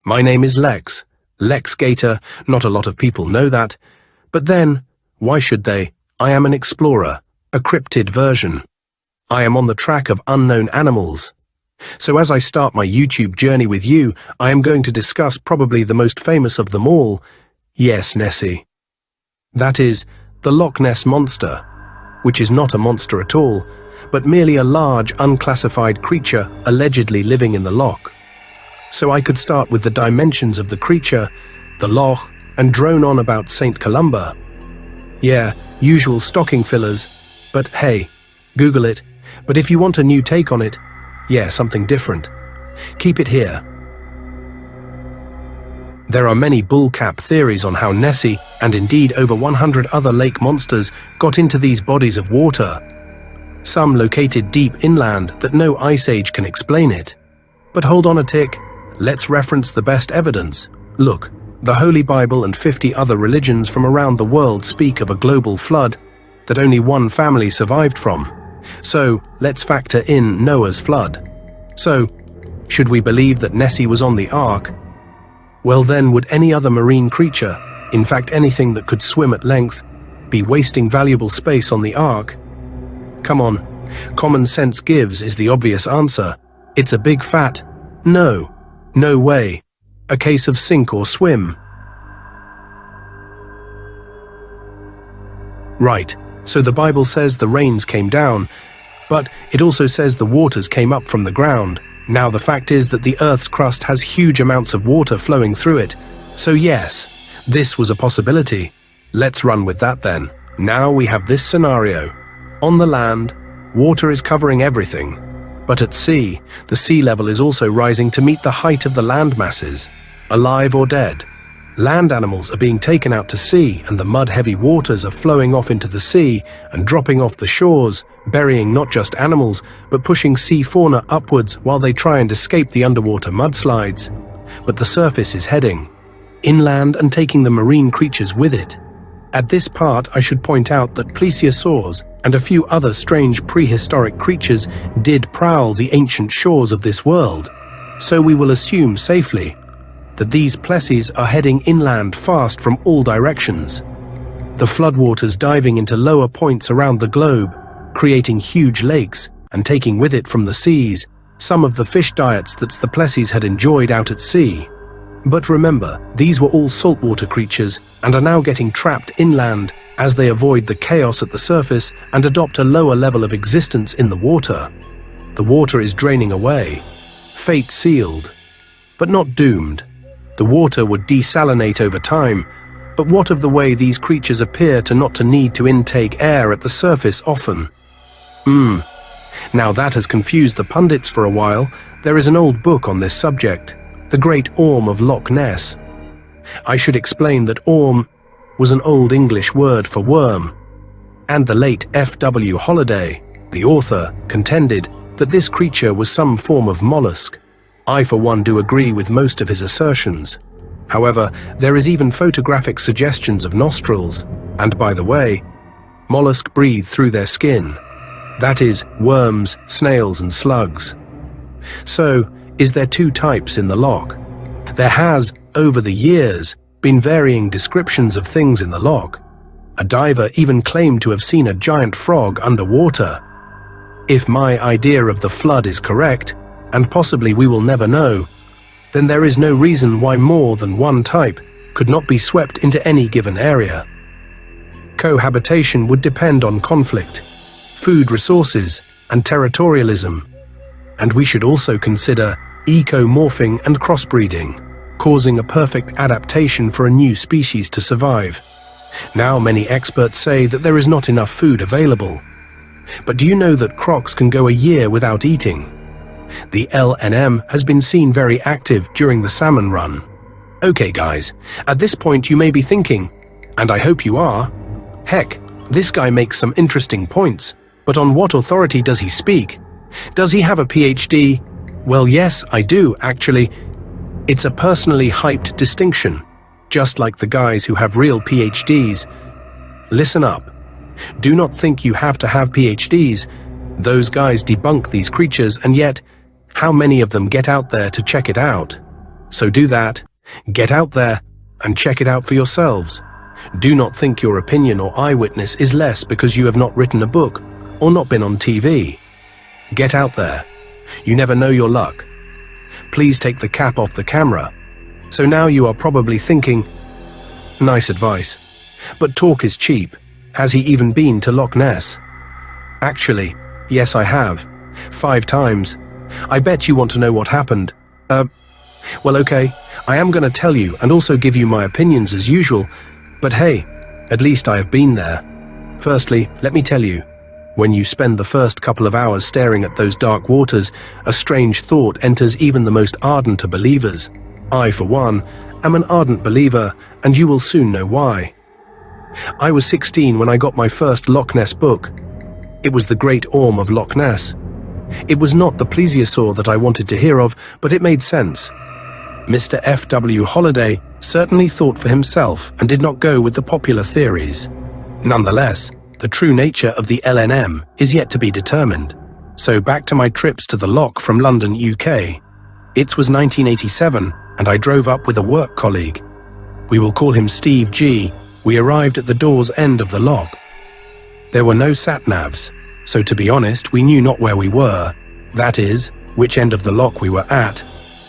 My name is Lex Gator. Not a lot of people know that. But then, why should they? I am an explorer, a cryptid version. I am on the track of unknown animals. So as I start my YouTube journey with you, I am going to discuss probably the most famous of them all. Yes, Nessie. That is, the Loch Ness monster, which is not a monster at all, but merely a large, unclassified creature allegedly living in the loch. So I could start with the dimensions of the creature, the loch, and drone on about St. Columba. Yeah, usual stocking fillers, but hey, Google it. But if you want a new take on it, yeah, something different, keep it here. There are many bullcap theories on how Nessie, and indeed over 100 other lake monsters, got into these bodies of water. Some located deep inland that no ice age can explain it. But hold on a tick, let's reference the best evidence. Look, the Holy Bible and 50 other religions from around the world speak of a global flood that only one family survived from. So, let's factor in Noah's flood. So, should we believe that Nessie was on the ark? Well then, would any other marine creature, in fact anything that could swim at length, be wasting valuable space on the ark? Come on, common sense gives is the obvious answer. It's a big fat no, no way. A case of sink or swim. Right, so the Bible says the rains came down, but it also says the waters came up from the ground. Now the fact is that the Earth's crust has huge amounts of water flowing through it. So yes, this was a possibility. Let's run with that then. Now we have this scenario. On the land, water is covering everything. But at sea, the sea level is also rising to meet the height of the land masses, alive or dead. Land animals are being taken out to sea, and the mud-heavy waters are flowing off into the sea and dropping off the shores, burying not just animals, but pushing sea fauna upwards while they try and escape the underwater mudslides. But the surface is heading inland and taking the marine creatures with it. At this part, I should point out that plesiosaurs and a few other strange prehistoric creatures did prowl the ancient shores of this world. So we will assume safely that these plesies are heading inland fast from all directions. The floodwaters diving into lower points around the globe, creating huge lakes and taking with it from the seas some of the fish diets that the plesies had enjoyed out at sea. But remember, these were all saltwater creatures and are now getting trapped inland as they avoid the chaos at the surface and adopt a lower level of existence in the water. The water is draining away, fate sealed, but not doomed. The water would desalinate over time, but what of the way these creatures appear to not to need to intake air at the surface often? Now that has confused the pundits for a while. There is an old book on this subject, The Great Orm of Loch Ness. I should explain that orm was an Old English word for worm, and the late F.W. Holliday, the author, contended that this creature was some form of mollusk. I for one do agree with most of his assertions. However, there is even photographic suggestions of nostrils, and by the way, mollusk breathe through their skin. That is, worms, snails and slugs. So, is there two types in the loch? There has, over the years, been varying descriptions of things in the loch. A diver even claimed to have seen a giant frog underwater. If my idea of the flood is correct, and possibly we will never know, then there is no reason why more than one type could not be swept into any given area. Cohabitation would depend on conflict, food resources, and territorialism. And we should also consider ecomorphing and crossbreeding, causing a perfect adaptation for a new species to survive. Now many experts say that there is not enough food available. But do you know that crocs can go a year without eating? The LNM has been seen very active during the salmon run. Okay guys, at this point you may be thinking, and I hope you are, heck, this guy makes some interesting points, but on what authority does he speak? Does he have a PhD? Well yes, I do actually. It's a personally hyped distinction, just like the guys who have real PhDs. Listen up. Do not think you have to have PhDs. Those guys debunk these creatures, and yet, how many of them get out there to check it out? So do that, get out there, and check it out for yourselves. Do not think your opinion or eyewitness is less because you have not written a book or not been on TV. Get out there. You never know your luck. Please take the cap off the camera. So now you are probably thinking, nice advice, but talk is cheap. Has he even been to Loch Ness? Actually, yes I have. 5 times. I bet you want to know what happened. Well okay, I am going to tell you and also give you my opinions as usual, but hey, at least I have been there. Firstly, let me tell you, when you spend the first couple of hours staring at those dark waters, a strange thought enters even the most ardent of believers. I, for one, am an ardent believer, and you will soon know why. I was 16 when I got my first Loch Ness book. It was The Great Orme of Loch Ness. It was not the plesiosaur that I wanted to hear of, but it made sense. Mr. F.W. Holliday certainly thought for himself and did not go with the popular theories. Nonetheless, the true nature of the LNM is yet to be determined. So back to my trips to the Loch from London, UK. It was 1987, and I drove up with a work colleague. We will call him Steve G. We arrived at the door's end of the Loch. There were no sat-navs, so to be honest, we knew not where we were. That is, which end of the Loch we were at.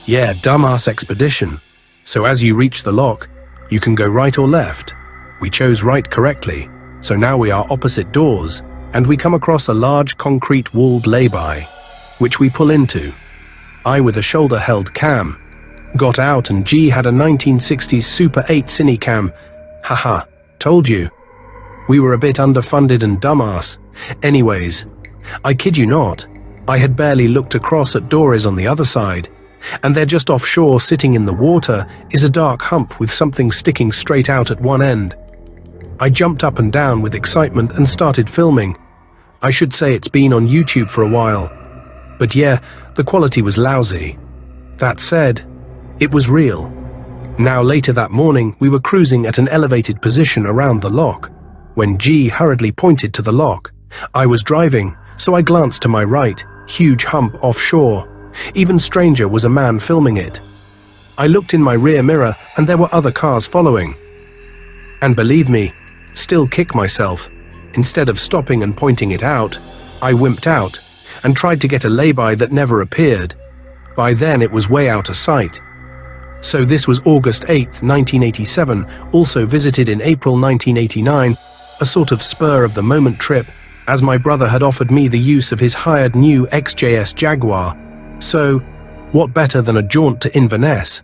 Yeah, dumbass expedition. So as you reach the Loch, you can go right or left. We chose right correctly, so now we are opposite doors, and we come across a large concrete walled lay-by, which we pull into. I with a shoulder-held cam. Got out and G had a 1960s Super 8 Cine cam. Haha, told you. We were a bit underfunded and dumbass. Anyways, I kid you not, I had barely looked across at dories on the other side, and there just offshore sitting in the water is a dark hump with something sticking straight out at one end. I jumped up and down with excitement and started filming. I should say it's been on YouTube for a while. But yeah, the quality was lousy. That said, it was real. Now later that morning, we were cruising at an elevated position around the Loch, when G hurriedly pointed to the Loch. I was driving, so I glanced to my right, huge hump offshore. Even stranger was a man filming it. I looked in my rear mirror and there were other cars following. And believe me, still kick myself. Instead of stopping and pointing it out, I wimped out and tried to get a lay-by that never appeared. By then it was way out of sight. So this was August 8th, 1987, also visited in April 1989, a sort of spur-of-the-moment trip, as my brother had offered me the use of his hired new XJS Jaguar. So, what better than a jaunt to Inverness?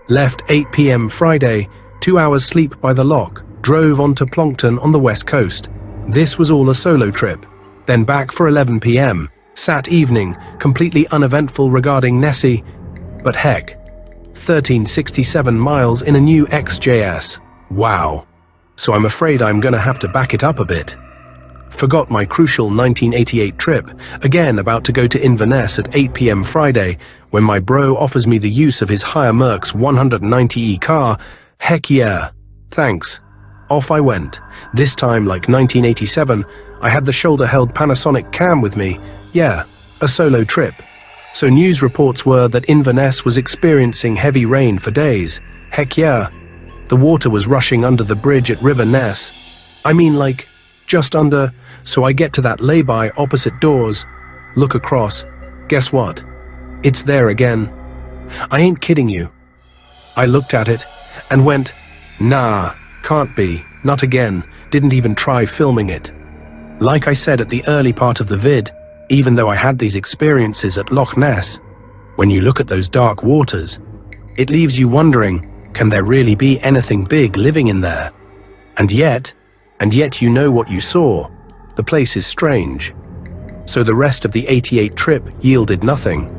Left 8 p.m. Friday, 2 hours sleep by the Loch, drove on to Plonkton on the west coast. This was all a solo trip. Then back for 11 p.m. Sat evening, completely uneventful regarding Nessie. But heck, 1367 miles in a new XJS. Wow. So I'm afraid I'm gonna have to back it up a bit. Forgot my crucial 1988 trip, again about to go to Inverness at 8 p.m. Friday, when my bro offers me the use of his hire Mercs 190E car. Heck yeah. Thanks. Off I went. This time, like 1987, I had the shoulder-held Panasonic cam with me. Yeah, a solo trip. So news reports were that Inverness was experiencing heavy rain for days. Heck yeah. The water was rushing under the bridge at River Ness. I mean like, just under, so I get to that lay-by opposite doors, look across, guess what? It's there again. I ain't kidding you. I looked at it and went, nah, can't be, not again, didn't even try filming it. Like I said at the early part of the vid, even though I had these experiences at Loch Ness, when you look at those dark waters, it leaves you wondering, can there really be anything big living in there? And yet you know what you saw. The place is strange. So the rest of the 88 trip yielded nothing.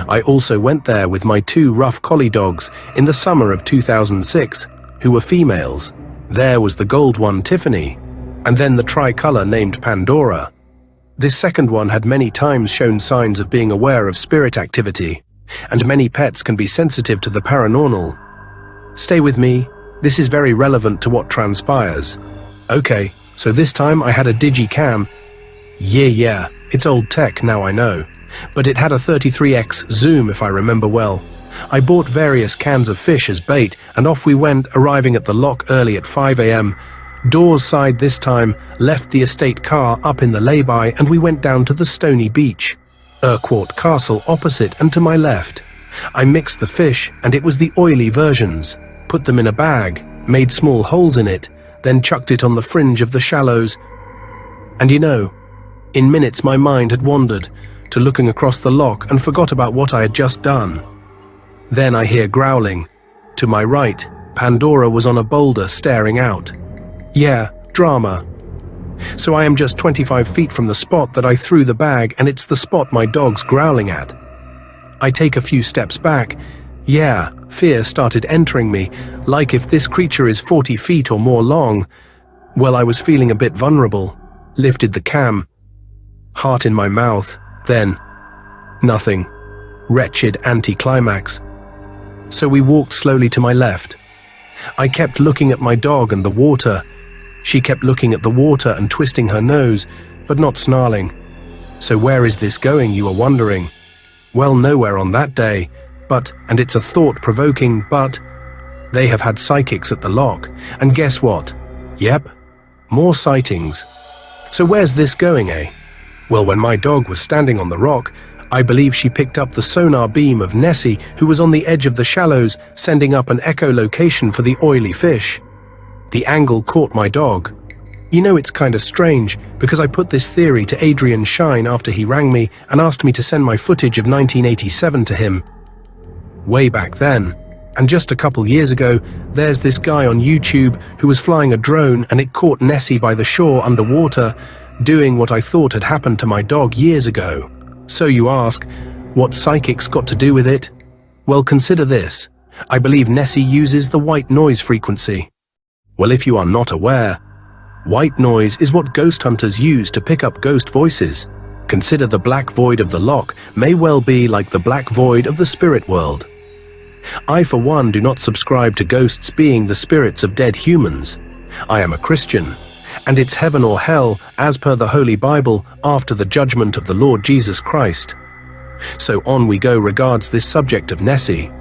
I also went there with my 2 rough collie dogs in the summer of 2006, who were females. There was the gold one, Tiffany, and then the tricolour named Pandora. This second one had many times shown signs of being aware of spirit activity, and many pets can be sensitive to the paranormal. Stay with me, this is very relevant to what transpires. Okay, so this time I had a digi-cam. Yeah, it's old tech now I know, but it had a 33x zoom if I remember well. I bought various cans of fish as bait, and off we went, arriving at the loch early at 5 a.m. Doors side this time, left the estate car up in the lay-by, and we went down to the stony beach. Urquhart Castle opposite and to my left. I mixed the fish, and it was the oily versions. Put them in a bag, made small holes in it, then chucked it on the fringe of the shallows. And you know, in minutes my mind had wandered to looking across the loch and forgot about what I had just done. Then I hear growling. To my right, Pandora was on a boulder staring out. Yeah, drama. So I am just 25 feet from the spot that I threw the bag, and it's the spot my dog's growling at. I take a few steps back. Yeah, fear started entering me, like if this creature is 40 feet or more long. Well, I was feeling a bit vulnerable. Lifted the cam. Heart in my mouth. Then, nothing. Wretched anticlimax. So we walked slowly to my left. I kept looking at my dog and the water. She kept looking at the water and twisting her nose, but not snarling. So where is this going, you are wondering? Well, nowhere on that day, but, and it's a thought-provoking but, they have had psychics at the loch, and guess what? Yep, more sightings. So where's this going, eh? Well, when my dog was standing on the rock, I believe she picked up the sonar beam of Nessie, who was on the edge of the shallows, sending up an echolocation for the oily fish. The angle caught my dog. You know, it's kind of strange, because I put this theory to Adrian Shine after he rang me and asked me to send my footage of 1987 to him. Way back then. And just a couple years ago, there's this guy on YouTube who was flying a drone and it caught Nessie by the shore underwater, doing what I thought had happened to my dog years ago. So you ask, what psychics got to do with it? Well, consider this. I believe Nessie uses the white noise frequency. Well, if you are not aware, white noise is what ghost hunters use to pick up ghost voices. Consider the black void of the loch may well be like the black void of the spirit world. I, for one, do not subscribe to ghosts being the spirits of dead humans. I am a Christian, and it's heaven or hell, as per the Holy Bible, after the judgment of the Lord Jesus Christ. So on we go regards this subject of Nessie.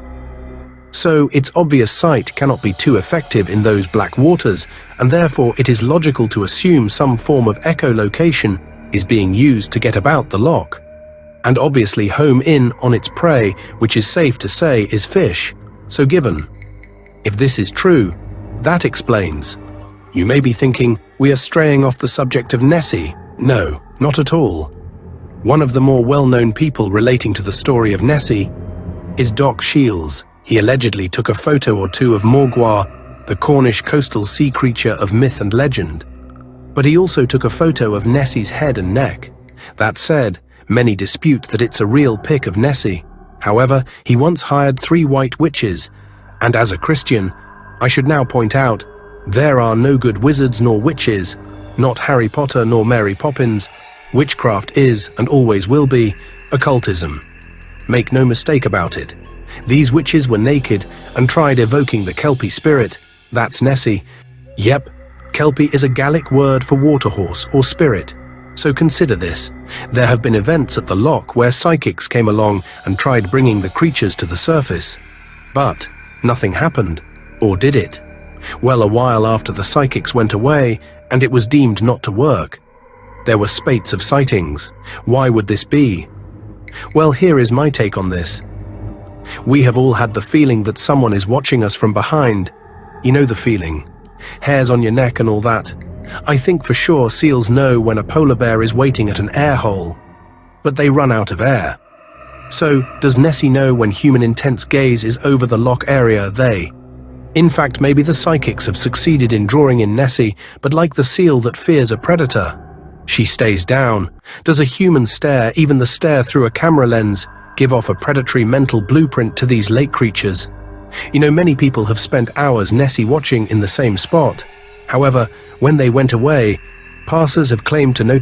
So its obvious sight cannot be too effective in those black waters, and therefore it is logical to assume some form of echolocation is being used to get about the loch, and obviously home in on its prey, which is safe to say is fish. So given, if this is true, that explains. You may be thinking, we are straying off the subject of Nessie. No, not at all. One of the more well-known people relating to the story of Nessie is Doc Shields. He allegedly took a photo or two of Morgwa, the Cornish coastal sea creature of myth and legend. But he also took a photo of Nessie's head and neck. That said, many dispute that it's a real pic of Nessie. However, he once hired 3 white witches, and as a Christian, I should now point out, there are no good wizards nor witches, not Harry Potter nor Mary Poppins. Witchcraft is, and always will be, occultism. Make no mistake about it. These witches were naked and tried evoking the Kelpie spirit. That's Nessie. Yep, Kelpie is a Gaelic word for waterhorse or spirit. So consider this. There have been events at the loch where psychics came along and tried bringing the creatures to the surface. But nothing happened. Or did it? Well, a while after the psychics went away, and it was deemed not to work. There were spates of sightings. Why would this be? Well, here is my take on this. We have all had the feeling that someone is watching us from behind. You know the feeling. Hairs on your neck and all that. I think for sure seals know when a polar bear is waiting at an air hole. But they run out of air. So, does Nessie know when human intense gaze is over the loch area? In fact, maybe the psychics have succeeded in drawing in Nessie, but like the seal that fears a predator, she stays down. Does a human stare, even the stare through a camera lens, give off a predatory mental blueprint to these lake creatures? You know, many people have spent hours Nessie watching in the same spot. However, when they went away, passers have claimed to notice